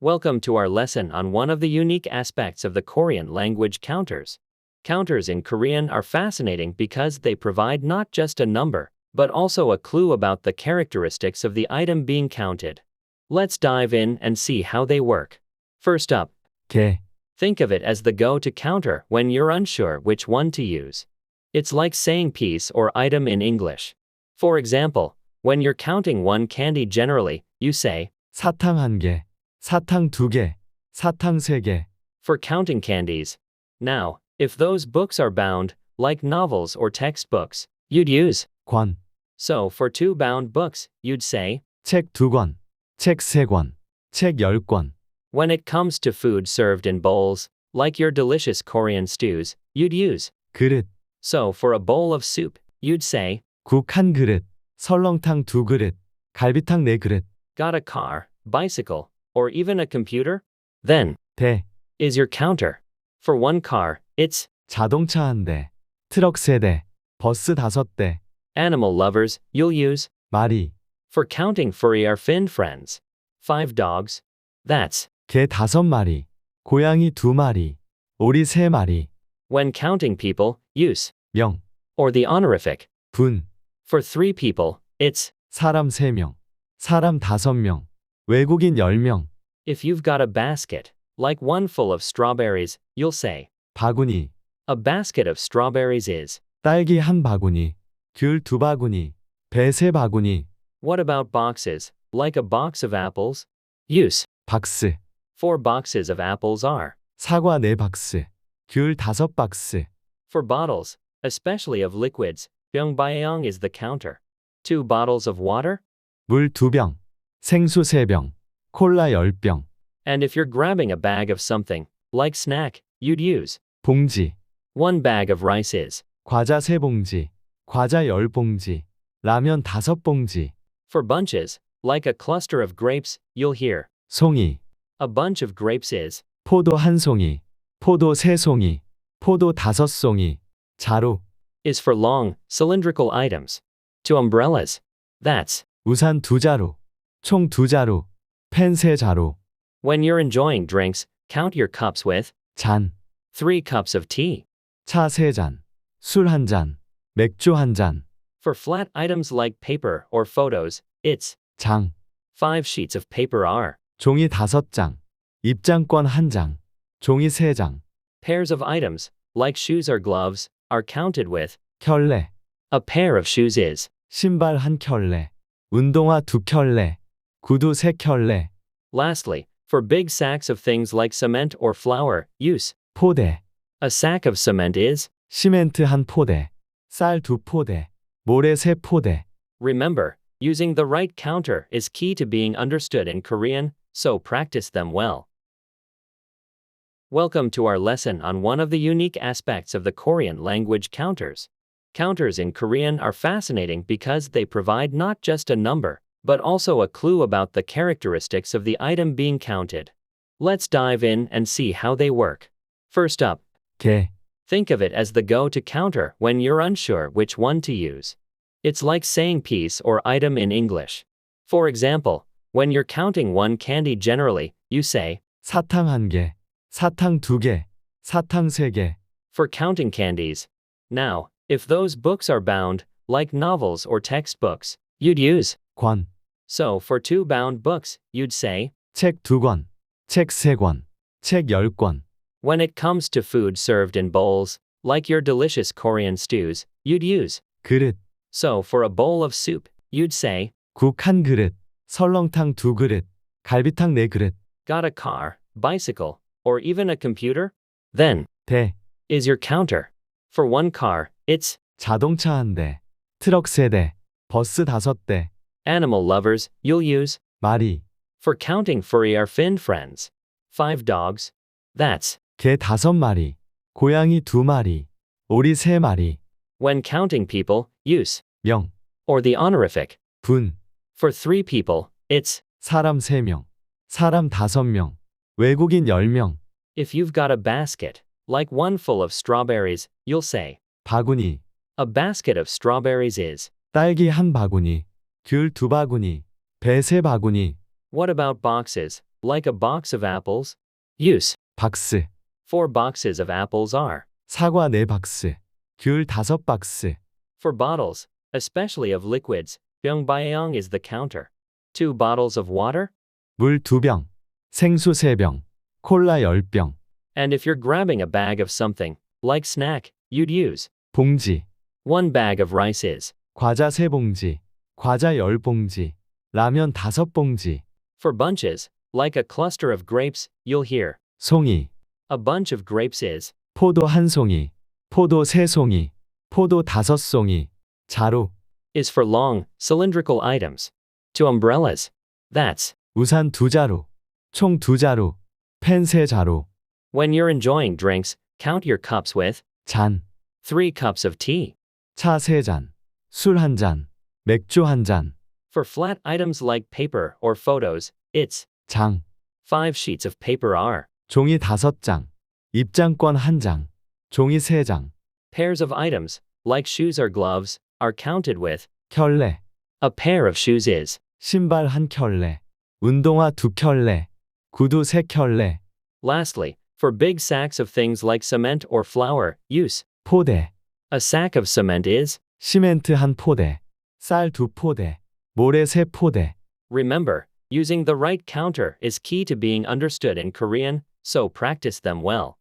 Welcome to our lesson on one of the unique aspects of the Korean language, counters. Counters in Korean are fascinating because they provide not just a number, but also a clue about the characteristics of the item being counted. Let's dive in and see how they work. First up, 개, think of it as the go-to counter when you're unsure which one to use. It's like saying piece or item in English. For example, when you're counting one candy generally, you say, 사탕 1개, 사탕 2개, 사탕 3개. for counting candies. Now, if those books are bound, like novels or textbooks, you'd use 권, so for two bound books, you'd say 책 2권, 책 3권, 책 10권. when it comes to food served in bowls, like your delicious Korean stews, you'd use 그릇, so for a bowl of soup, you'd say 국 1그릇, 설렁탕 2그릇, 갈비탕 4그릇. got a car, bicycle, or even a computer? Then, 대, is your counter. For one car, it's 자동차 1대, 트럭 3대, 버스 5대. animal lovers, you'll use 말이, for counting furry or fin friends. 5 dogs. That's 개 5마리, 고양이 2마리, 오리 3마리. when counting people, use 명, or the honorific. 분, For 3 people, it's 사람 3명, 사람 5명, 외국인 10명. if you've got a basket, like one full of strawberries, you'll say 바구니, a basket of strawberries is. 딸기 1바구니, 귤 2바구니, 배 3바구니. What about boxes, like a box of apples? Use 박스, 4 boxes of apples are. 사과 4박스, 귤 5박스. For bottles, especially of liquids, byung is the counter. 2 bottles of water? 물 2병, 생수 3병, 콜라 10병. And if you're grabbing a bag of something, like snack, you'd use 봉지, 1 bag of rice is. 과자 3봉지, 과자 10봉지, 라면 5봉지. For bunches, like a cluster of grapes, you'll hear 송이, a bunch of grapes is. 포도 1송이, 포도 3송이, 포도 5송이. 자루, Is for long, cylindrical items. To umbrellas. That's 우산 2자루, 총 2자루, 펜 3자루. when you're enjoying drinks, count your cups with 잔, 3 cups of tea. 차 3잔, 술 1잔, 맥주 1잔. For flat items like paper or photos, it's 장, 5 sheets of paper are. 종이 5장, 입장권 1장, 종이 3장. Pairs of items, like shoes or gloves, are counted with. 켤레, A pair of shoes is. 신발 1켤레, 운동화 2켤레, 구두 3켤레. Lastly, for big sacks of things like cement or flour, use. 포대, A sack of cement is. 시멘트 1포대, 쌀 2포대, 모래 3포대. Remember, using the right counter is key to being understood in Korean, so practice them well. Welcome to our lesson on one of the unique aspects of the Korean language, counters. Counters in Korean are fascinating because they provide not just a number, but also a clue about the characteristics of the item being counted. Let's dive in and see how they work. First up, 개, think of it as the go-to counter when you're unsure which one to use. It's like saying piece or item in English. For example, when you're counting one candy generally, you say 사탕 1개, 사탕 2개, 사탕 3개. for counting candies. Now, if those books are bound, like novels or textbooks, you'd use 권, so for 2 bound books, you'd say 책 2권, 책 3권, 책 10권. when it comes to food served in bowls, like your delicious Korean stews, you'd use 그릇, so for a bowl of soup, you'd say 국 1그릇, 설렁탕 2그릇, 갈비탕 4그릇. got a car, bicycle, or even a computer? Then, 대, is your counter. For one car, it's 자동차 1대, 트럭 3대, 버스 5대. animal lovers, you'll use 말이, for counting furry or fin friends. 5 dogs. That's 개 5마리, 고양이 2마리, 오리 3마리. when counting people, use 명, or the honorific. 분, For 3 people, it's 사람 3명, 사람 5명, 외국인 10명. if you've got a basket, like one full of strawberries, you'll say 바구니, a basket of strawberries is. 딸기 1바구니, 귤 2바구니, 배 3바구니. What about boxes, like a box of apples? Use. 박스, 4 boxes of apples are. 사과 4박스, 귤 5박스. For bottles, especially of liquids, 병 is the counter. 2 bottles of water? 물 2병, 생수 3병, 콜라 10병. And if you're grabbing a bag of something, like snack, you'd use. 봉지, 1 bag of rice is. 과자 3봉지, 과자 10봉지, 라면 5봉지. For bunches, like a cluster of grapes, you'll hear. 송이, A bunch of grapes is. 포도 1송이, 포도 3송이, 포도 5송이. 자루, Is for long, cylindrical items. To umbrellas. That's. 우산 2자루, 총 2자루, 펜 3자루. When you're enjoying drinks, count your cups with. 잔, 3 cups of tea. 차 3잔, 술 1잔, 맥주 1잔. For flat items like paper or photos, it's. 장, 5 sheets of paper are. 종이 5장, 입장권 1장, 종이 3장. Pairs of items, like shoes or gloves, are counted with. 켤레, A pair of shoes is. 신발 1켤레, 운동화 2켤레, 구두 3켤레. Lastly, for big sacks of things like cement or flour, use. 포대, A sack of cement is. 시멘트 1포대, 쌀 2포대, 모래 3포대. Remember, using the right counter is key to being understood in Korean, so practice them well.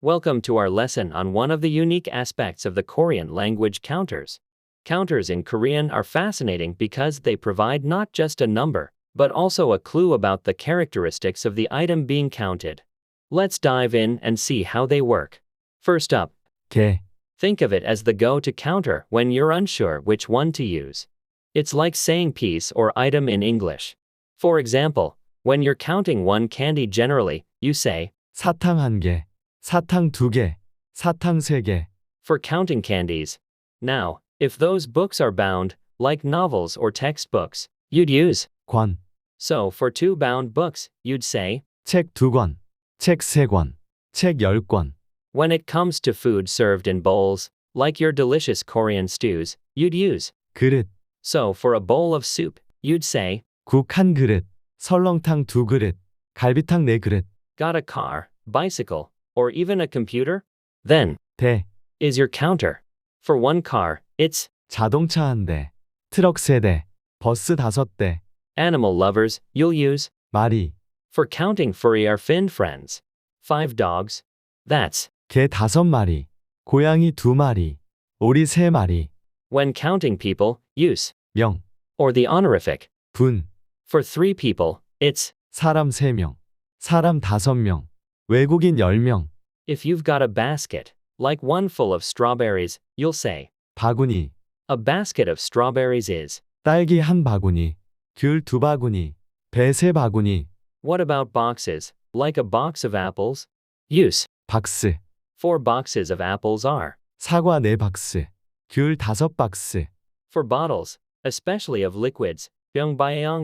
Welcome to our lesson on one of the unique aspects of the Korean language counters. Counters in Korean are fascinating because they provide not just a number, but also a clue about the characteristics of the item being counted. Let's dive in and see how they work. First up, 개, think of it as the go-to counter when you're unsure which one to use. It's like saying piece or item in English. For example, when you're counting one candy generally, you say, 사탕 1개, 사탕 2개, 사탕 3개. for counting candies. Now, if those books are bound, like novels or textbooks, you'd use. 권, So for 2 bound books, you'd say. 책 2권, 책 3권, 책 10권. When it comes to food served in bowls, like your delicious Korean stews, you'd use. 그릇, So for a bowl of soup, you'd say. 국 1그릇, 설렁탕 2그릇, 갈비탕 4그릇. Got a car, bicycle, or even a computer? Then, 대, is your counter. For 1 car, it's. 자동차 1대, 트럭 3대, 버스 5대. Animal lovers, you'll use. 마리, For counting furry or fin friends. 5 dogs. That's. 개 5마리, 고양이 2마리, 오리 3마리. When counting people, use. 명, Or the honorific. 분, For 3 people, it's. 사람 3명, 사람 5명, 외국인 10명. If you've got a basket, like one full of strawberries, you'll say. 바구니, A basket of strawberries is. 딸기 1바구니, 귤 2바구니, 배 3바구니. What about boxes, like a box of apples? Use. 박스, 4 boxes of apples are. 사과 4박스, 귤 5박스. For bottles, especially of liquids, 병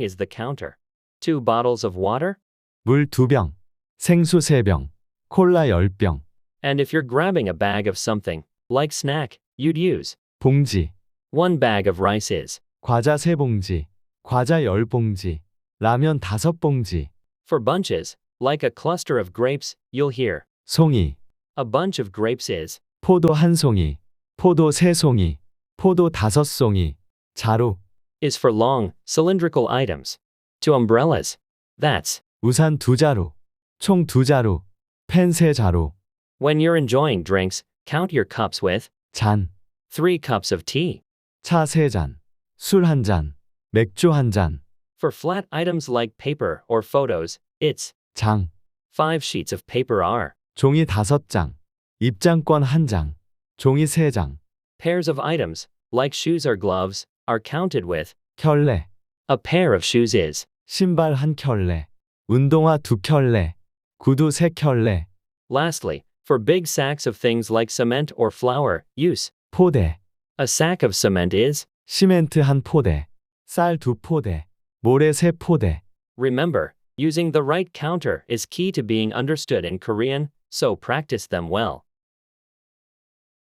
is the counter. 2 bottles of water? 물 2병, 생수 3병, 콜라 10병. And if you're grabbing a bag of something, like snack, you'd use. 봉지, 1 bag of rice is. 과자 3봉지, 과자 10봉지, 라면 5봉지. For bunches, like a cluster of grapes, you'll hear. 송이, A bunch of grapes is. 포도 1송이, 포도 3송이, 포도 5송이. 자루, Is for long, cylindrical items. To umbrellas. That's. 우산 2자루, 총 2자루, 펜 3자루. When you're enjoying drinks, count your cups with. 잔, 3 cups of tea. 차 3잔, 술 1잔, 맥주 1잔. For flat items like paper or photos, it's. 장, 5 sheets of paper are. 종이 5장, 입장권 1장, 종이 3장. Pairs of items, like shoes or gloves, are counted with. 켤레, A pair of shoes is. 신발 1켤레, 운동화 2켤레, 구두 3켤레. Lastly, for big sacks of things like cement or flour, use. 포대, A sack of cement is. 시멘트 1포대, 쌀 2포대, 모래 3포대. Remember, using the right counter is key to being understood in Korean, so practice them well.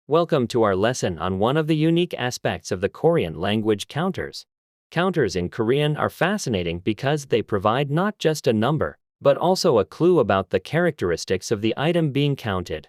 Welcome to our lesson on one of the unique aspects of the Korean language counters. Counters in Korean are fascinating because they provide not just a number, but also a clue about the characteristics of the item being counted.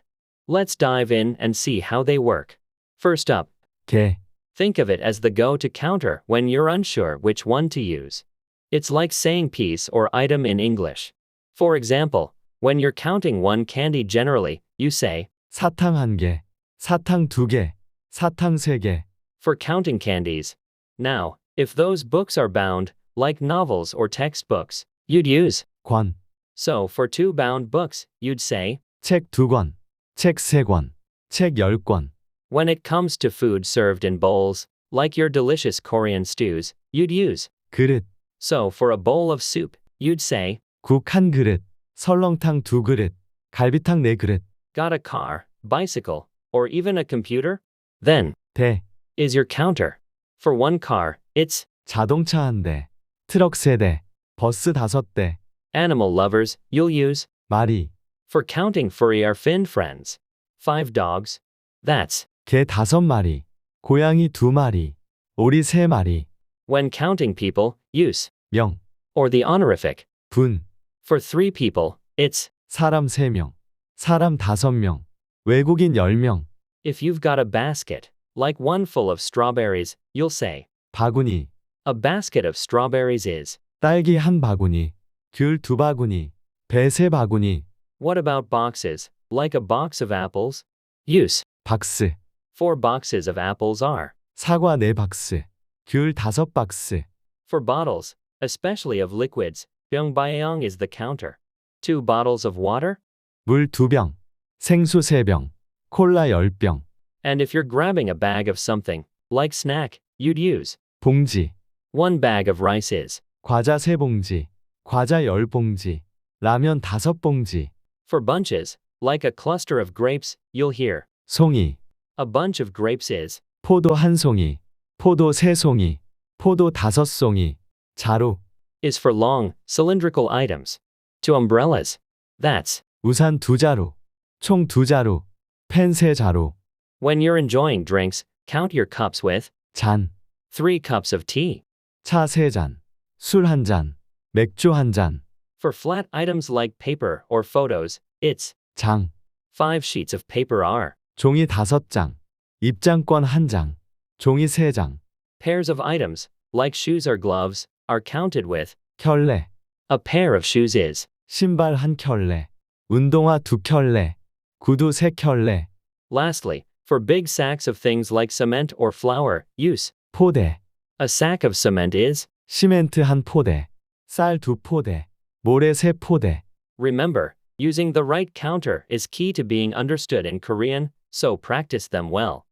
Let's dive in and see how they work. First up, 개, think of it as the go-to counter when you're unsure which one to use. It's like saying piece or item in English. For example, when you're counting one candy generally, you say, 사탕 1개, 사탕 2개, 사탕 3개. for counting candies. Now, if those books are bound, like novels or textbooks, you'd use 권, so for two bound books, you'd say 책 2권, 책 3권, 책 10권. when it comes to food served in bowls, like your delicious Korean stews, you'd use 그릇, so for a bowl of soup, you'd say 국 1그릇, 설렁탕 2그릇, 갈비탕 4그릇. got a car, bicycle, or even a computer? Then, 대, is your counter. For one car, it's 자동차 1대, 트럭 3대, 버스 5대. animal lovers, you'll use 마리, for counting furry or fin friends. 5 dogs. That's 개 5마리, 고양이 2마리, 오리 3마리. when counting people, use 명, or the honorific. 분, For 3 people, it's 사람 3명, 사람 5명, 외국인 10명. if you've got a basket, like one full of strawberries, you'll say 바구니, a basket of strawberries is. 딸기 1바구니, 귤 2바구니, 배 3바구니. What about boxes, like a box of apples? Use 박스, 4 boxes of apples are. 사과 4박스, 귤 5박스. For bottles, especially of liquids, byung is the counter. 2 bottles of water? 물 2병, 생수 3병, 콜라 10병. And if you're grabbing a bag of something, like snack, you'd use 봉지, 1 bag of rice is. 과자 3봉지, 과자 10봉지, 라면 5봉지. For bunches, like a cluster of grapes, you'll hear 송이, a bunch of grapes is. 포도 1송이, 포도 3송이, 포도 5송이. 자루, Is for long, cylindrical items. To umbrellas. That's 우산 2자루, 총 2자루, 펜 3자루. when you're enjoying drinks, count your cups with 잔, 3 cups of tea. 차 3잔, 술 1잔, 맥주 1잔. For flat items like paper or photos, it's 장, 5 sheets of paper are. 종이 5장, 입장권 1장, 종이 3장. Pairs of items, like shoes or gloves, are counted with 켤레, a pair of shoes is. 신발 1켤레, 운동화 2켤레, 구두 3켤레. Lastly, for big sacks of things like cement or flour, use 포대, a sack of cement is. 시멘트 1포대, 쌀 2포대, 모래 3포대. Remember, using the right counter is key to being understood in Korean, so practice them well.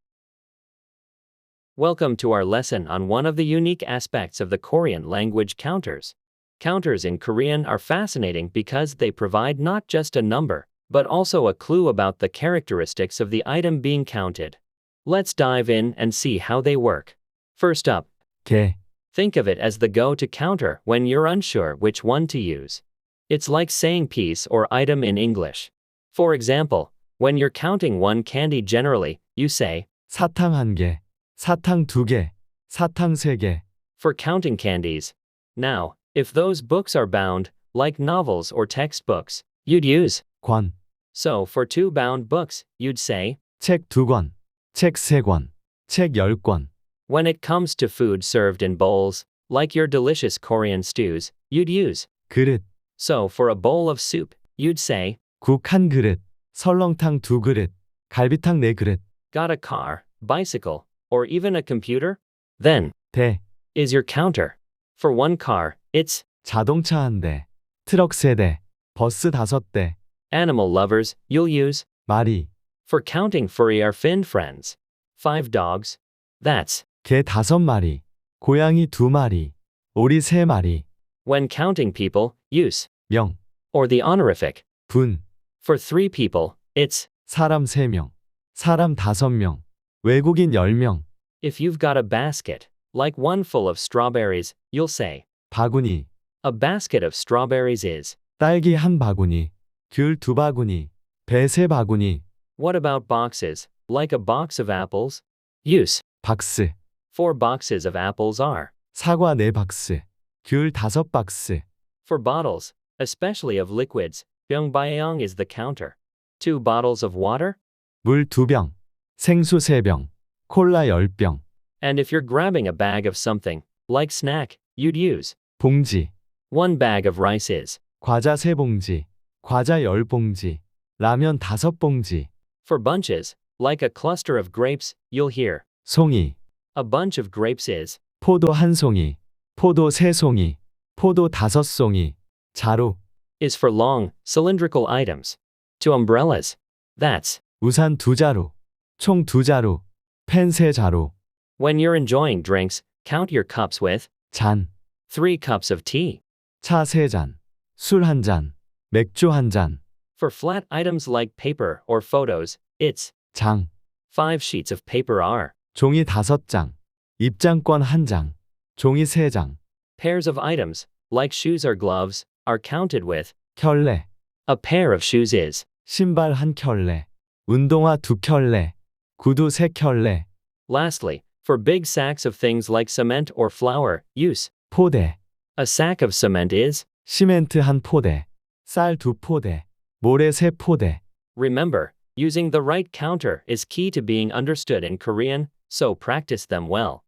Welcome to our lesson on one of the unique aspects of the Korean language counters. Counters in Korean are fascinating because they provide not just a number, but also a clue about the characteristics of the item being counted. Let's dive in and see how they work. First up, 개, think of it as the go-to counter when you're unsure which one to use. It's like saying piece or item in English. For example, when you're counting one candy generally, you say 사탕 1개, 사탕 2개, 사탕 3개. for counting candies. Now, if those books are bound, like novels or textbooks, you'd use 권, so for 2 bound books, you'd say 책 2권, 책 3권, 책 10권. when it comes to food served in bowls, like your delicious Korean stews, you'd use 그릇, so for a bowl of soup, you'd say 국 1그릇, 설렁탕 2그릇, 갈비탕 4그릇. got a car, bicycle, or even a computer? Then, 대, is your counter. For one car, it's 자동차 1대, 트럭 3대, 버스 5대. animal lovers, you'll use 마리, for counting furry or fin friends. 5 dogs. That's 개 5마리, 고양이 2마리, 오리 3마리. when counting people, use 명, or the honorific. 분, For 3 people, it's 사람 3명, 사람 5명, 외국인 10명. if you've got a basket, like one full of strawberries, you'll say 바구니, a basket of strawberries is. 딸기 1바구니, 귤 2바구니, 배 3바구니. What about boxes, like a box of apples? Use 박스, 4 boxes of apples are. 사과 4박스, 귤 5박스. For bottles, especially of liquids, byung is the counter. 2 bottles of water? 물 2병, 생수 3병, 콜라 10병. And if you're grabbing a bag of something, like snack, you'd use 봉지, 1 bag of rice is. 과자 3봉지, 과자 10봉지, 라면 5봉지. For bunches, like a cluster of grapes, you'll hear 송이, a bunch of grapes is. 포도 1송이, 포도 3송이, 포도 5송이. 자루, Is for long, cylindrical items. To umbrellas. That's 우산 2자루, 총 2자루, 펜 3자루. when you're enjoying drinks, count your cups with 잔, 3 cups of tea. 차 3잔, 술 1잔, 맥주 1잔. For flat items like paper or photos, it's 장, 5 sheets of paper are. 종이 5장, 입장권 1장, 종이 3장. Pairs of items, like shoes or gloves, are counted with 켤레, a pair of shoes is. 신발 1켤레, 운동화 2켤레, 구두 3켤레. Lastly, for big sacks of things like cement or flour, use 포대, a sack of cement is. 시멘트 1포대, 쌀 2포대, 모래 3포대. Remember, using the right counter is key to being understood in Korean, so practice them well.